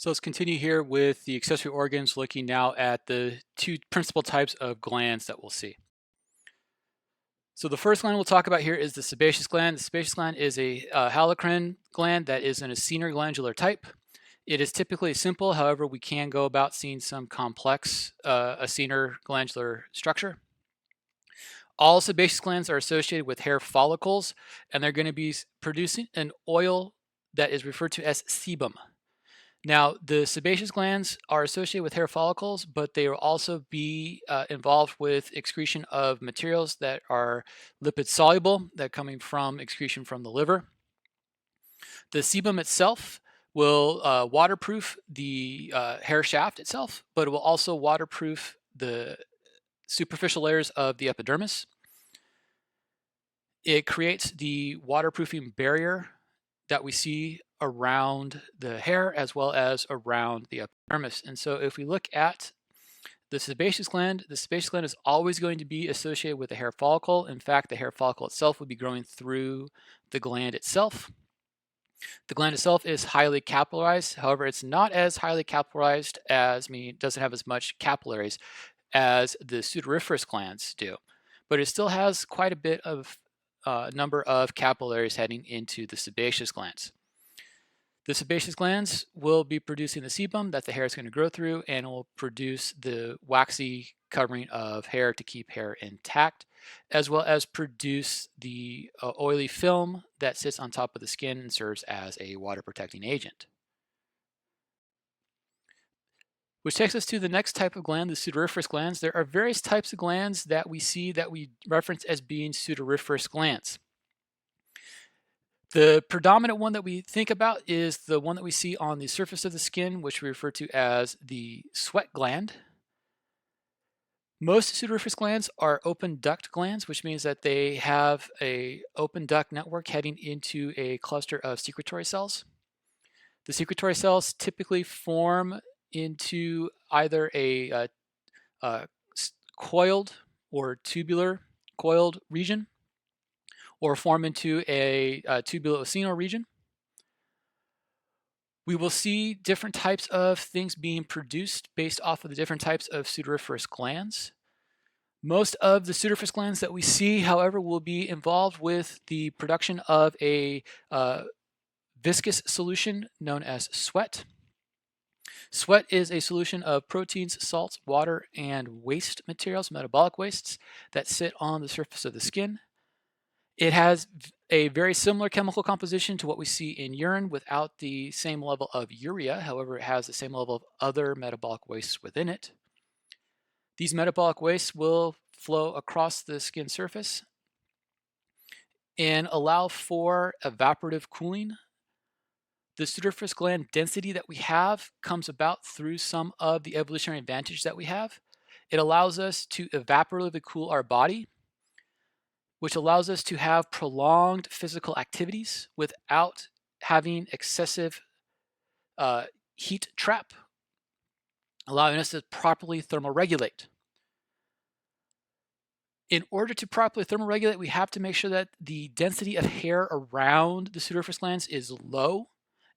So let's continue here with the accessory organs, looking now at the two principal types of glands that we'll see. So the first gland we'll talk about here is the sebaceous gland. The sebaceous gland is a halocrine gland that is an acinar glandular type. It is typically simple, however, we can go about seeing some complex acinar glandular structure. All sebaceous glands are associated with hair follicles, and they're going to be producing an oil that is referred to as sebum. Now, the sebaceous glands are associated with hair follicles, but they will also be involved with excretion of materials that are lipid soluble, that are coming from excretion from the liver. The sebum itself will waterproof the hair shaft itself, but it will also waterproof the superficial layers of the epidermis. It creates the waterproofing barrier that we see around the hair as well as around the epidermis. And so if we look at the sebaceous gland is always going to be associated with the hair follicle. In fact, the hair follicle itself would be growing through the gland itself. The gland itself is highly capillarized. However, it's not as highly capillarized as, it doesn't have as much capillaries as the sudoriferous glands do. But it still has quite a bit of number of capillaries heading into the sebaceous glands. The sebaceous glands will be producing the sebum that the hair is going to grow through, and will produce the waxy covering of hair to keep hair intact, as well as produce the oily film that sits on top of the skin and serves as a water protecting agent. Which takes us to the next type of gland, the sudoriferous glands. There are various types of glands that we see that we reference as being sudoriferous glands. The predominant one that we think about is the one that we see on the surface of the skin, which we refer to as the sweat gland. Most sudoriferous glands are open duct glands, which means that they have an open duct network heading into a cluster of secretory cells. The secretory cells typically form into either a coiled or tubular coiled region, or form into a tubulo-acinar region. We will see different types of things being produced based off of the different types of sudoriferous glands. Most of the sudoriferous glands that we see, however, will be involved with the production of a viscous solution known as sweat. Sweat is a solution of proteins, salts, water, and waste materials, metabolic wastes, that sit on the surface of the skin. It has a very similar chemical composition to what we see in urine without the same level of urea. However, it has the same level of other metabolic wastes within it. These metabolic wastes will flow across the skin surface and allow for evaporative cooling. The sudoriferous gland density that we have comes about through some of the evolutionary advantage that we have. It allows us to evaporatively cool our body, which allows us to have prolonged physical activities without having excessive heat trap, allowing us to properly thermoregulate. In order to properly thermoregulate, we have to make sure that the density of hair around the sudoriferous glands is low,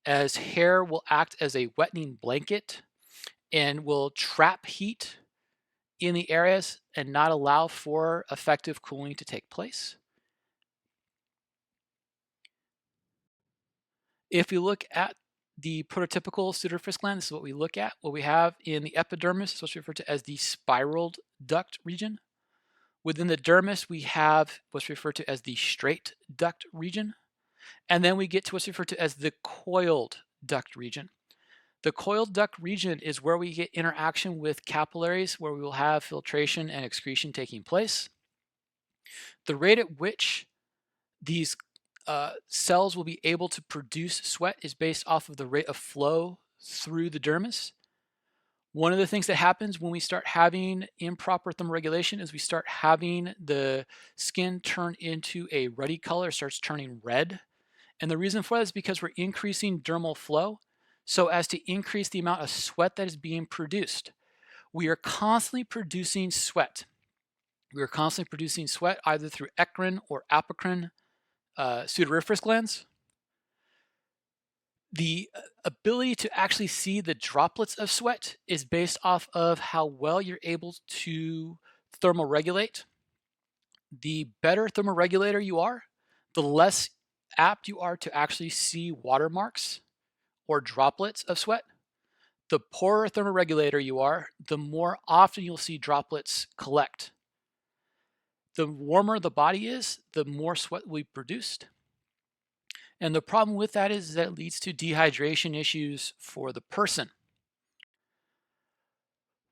as hair will act as a wetting blanket and will trap heat in the areas and not allow for effective cooling to take place. If we look at the prototypical sudoriferous gland, this is what we look at. What we have in the epidermis is what's referred to as the spiraled duct region. Within the dermis, we have what's referred to as the straight duct region. And then we get to what's referred to as the coiled duct region. The coiled duct region is where we get interaction with capillaries, where we will have filtration and excretion taking place. The rate at which these cells will be able to produce sweat is based off of the rate of flow through the dermis. One of the things that happens when we start having improper thermoregulation is we start having the skin turn into a ruddy color, starts turning red. And the reason for that is because we're increasing dermal flow so as to increase the amount of sweat that is being produced. We are constantly producing sweat. We are constantly producing sweat either through eccrine or apocrine sudoriferous glands. The ability to actually see the droplets of sweat is based off of how well you're able to thermoregulate. The better thermoregulator you are, the less apt you are to actually see watermarks or droplets of sweat. The poorer thermoregulator you are, the more often you'll see droplets collect. The warmer the body is, the more sweat will be produced. And the problem with that is that it leads to dehydration issues for the person.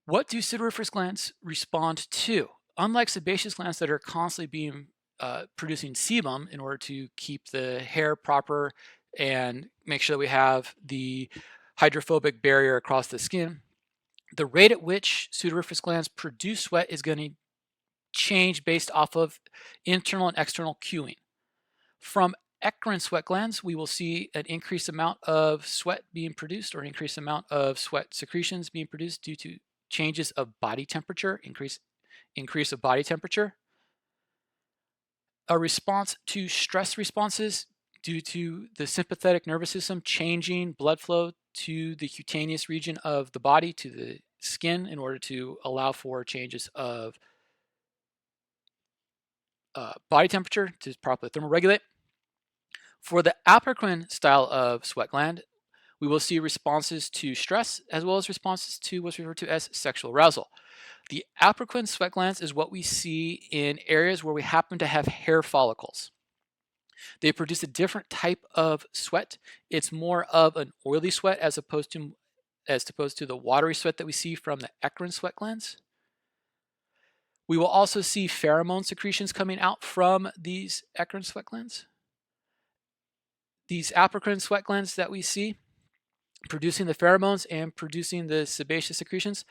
What do sudoriferous glands respond to? Unlike sebaceous glands that are constantly being producing sebum in order to keep the hair proper and make sure that we have the hydrophobic barrier across the skin, the rate at which sudoriferous glands produce sweat is going to change based off of internal and external cueing. From eccrine sweat glands, we will see an increased amount of sweat being produced or an increased amount of sweat secretions being produced due to changes of body temperature, increase of body temperature. A response to stress responses due to the sympathetic nervous system changing blood flow to the cutaneous region of the body, to the skin, in order to allow for changes of body temperature to properly thermoregulate. For the apocrine style of sweat gland, we will see responses to stress as well as responses to what's referred to as sexual arousal. The apocrine sweat glands is what we see in areas where we happen to have hair follicles. They produce a different type of sweat. It's more of an oily sweat as opposed to the watery sweat that we see from the eccrine sweat glands. We will also see pheromone secretions coming out from these eccrine sweat glands. These apocrine sweat glands that we see producing the pheromones and producing the sebaceous secretions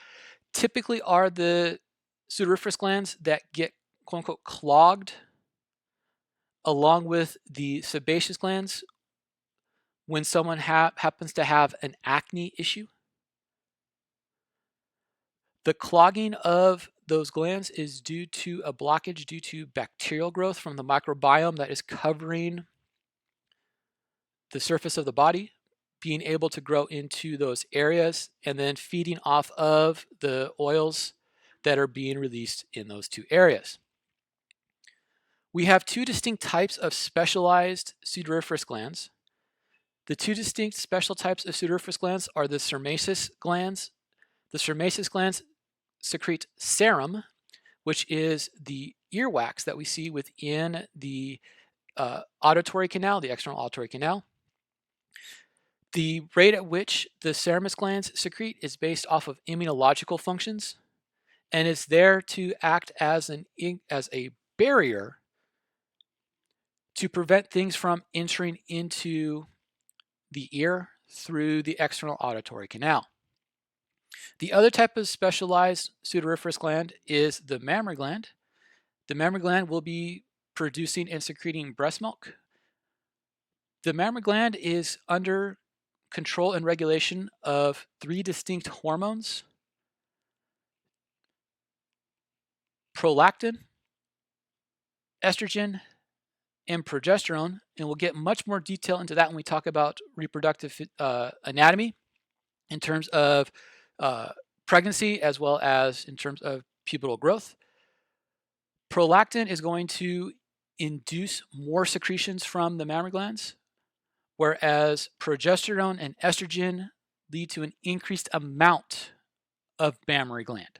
typically are the sudoriferous glands that get quote unquote clogged along with the sebaceous glands when someone happens to have an acne issue. The clogging of those glands is due to a blockage due to bacterial growth from the microbiome that is covering the surface of the body, being able to grow into those areas and then feeding off of the oils that are being released in those two areas. We have two distinct types of specialized sudoriferous glands. The two distinct special types of sudoriferous glands are the seromaceous glands. The seromaceous glands secrete serum, which is the earwax that we see within the auditory canal, the external auditory canal. The rate at which the seromaceous glands secrete is based off of immunological functions and is there to act as a barrier to prevent things from entering into the ear through the external auditory canal. The other type of specialized sudoriferous gland is the mammary gland. The mammary gland will be producing and secreting breast milk. The mammary gland is under control and regulation of three distinct hormones: prolactin, estrogen, and progesterone, and we'll get much more detail into that when we talk about reproductive anatomy in terms of pregnancy as well as in terms of pubertal growth. Prolactin is going to induce more secretions from the mammary glands, whereas progesterone and estrogen lead to an increased amount of mammary gland.